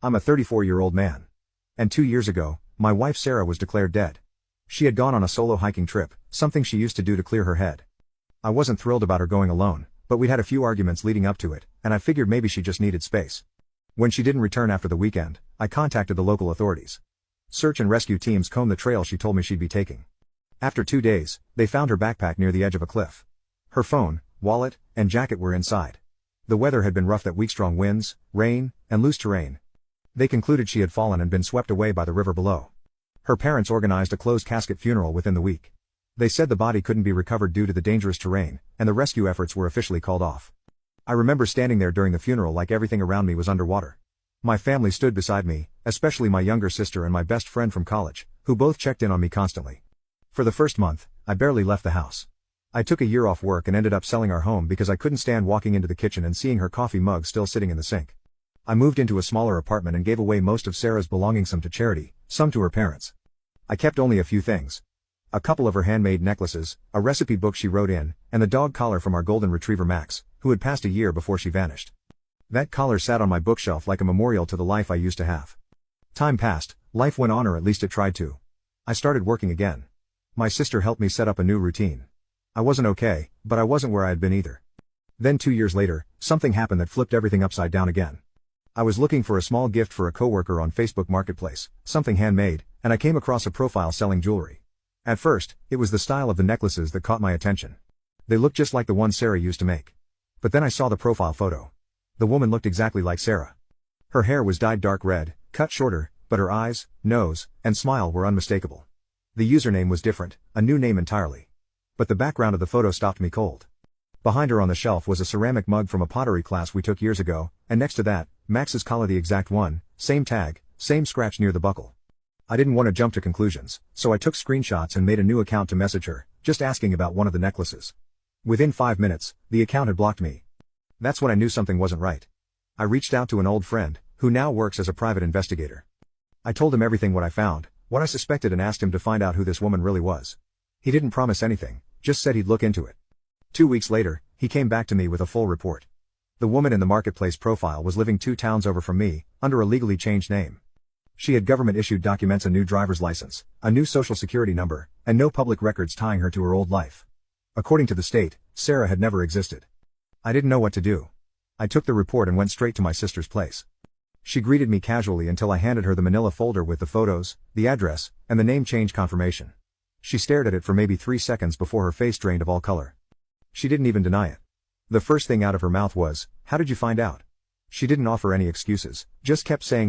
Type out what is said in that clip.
I'm a 34-year-old man. And 2 years ago, my wife Sarah was declared dead. She had gone on a solo hiking trip, something she used to do to clear her head. I wasn't thrilled about her going alone, but we'd had a few arguments leading up to it, and I figured maybe she just needed space. When she didn't return after the weekend, I contacted the local authorities. Search and rescue teams combed the trail she told me she'd be taking. After 2 days, they found her backpack near the edge of a cliff. Her phone, wallet, and jacket were inside. The weather had been rough that week, strong winds, rain, and loose terrain. They concluded she had fallen and been swept away by the river below. Her parents organized a closed casket funeral within the week. They said the body couldn't be recovered due to the dangerous terrain, and the rescue efforts were officially called off. I remember standing there during the funeral like everything around me was underwater. My family stood beside me, especially my younger sister and my best friend from college, who both checked in on me constantly. For the first month, I barely left the house. I took a year off work and ended up selling our home because I couldn't stand walking into the kitchen and seeing her coffee mug still sitting in the sink. I moved into a smaller apartment and gave away most of Sarah's belongings, some to charity, some to her parents. I kept only a few things. A couple of her handmade necklaces, a recipe book she wrote in, and the dog collar from our golden retriever Max, who had passed a year before she vanished. That collar sat on my bookshelf like a memorial to the life I used to have. Time passed, life went on, or at least it tried to. I started working again. My sister helped me set up a new routine. I wasn't okay, but I wasn't where I had been either. Then 2 years later, something happened that flipped everything upside down again. I was looking for a small gift for a coworker on Facebook Marketplace, something handmade, and I came across a profile selling jewelry. At first, it was the style of the necklaces that caught my attention. They looked just like the ones Sarah used to make. But then I saw the profile photo. The woman looked exactly like Sarah. Her hair was dyed dark red, cut shorter, but her eyes, nose, and smile were unmistakable. The username was different, a new name entirely. But the background of the photo stopped me cold. Behind her on the shelf was a ceramic mug from a pottery class we took years ago, and next to that, Max's collar, the exact one, same tag, same scratch near the buckle. I didn't want to jump to conclusions, so I took screenshots and made a new account to message her, just asking about one of the necklaces. Within 5 minutes, the account had blocked me. That's when I knew something wasn't right. I reached out to an old friend, who now works as a private investigator. I told him everything, what I found, what I suspected, and asked him to find out who this woman really was. He didn't promise anything, just said he'd look into it. 2 weeks later, he came back to me with a full report. The woman in the Marketplace profile was living 2 towns over from me, under a legally changed name. She had government-issued documents, a new driver's license, a new social security number, and no public records tying her to her old life. According to the state, Sarah had never existed. I didn't know what to do. I took the report and went straight to my sister's place. She greeted me casually until I handed her the manila folder with the photos, the address, and the name change confirmation. She stared at it for maybe 3 seconds before her face drained of all color. She didn't even deny it. The first thing out of her mouth was, "How did you find out?" She didn't offer any excuses, just kept saying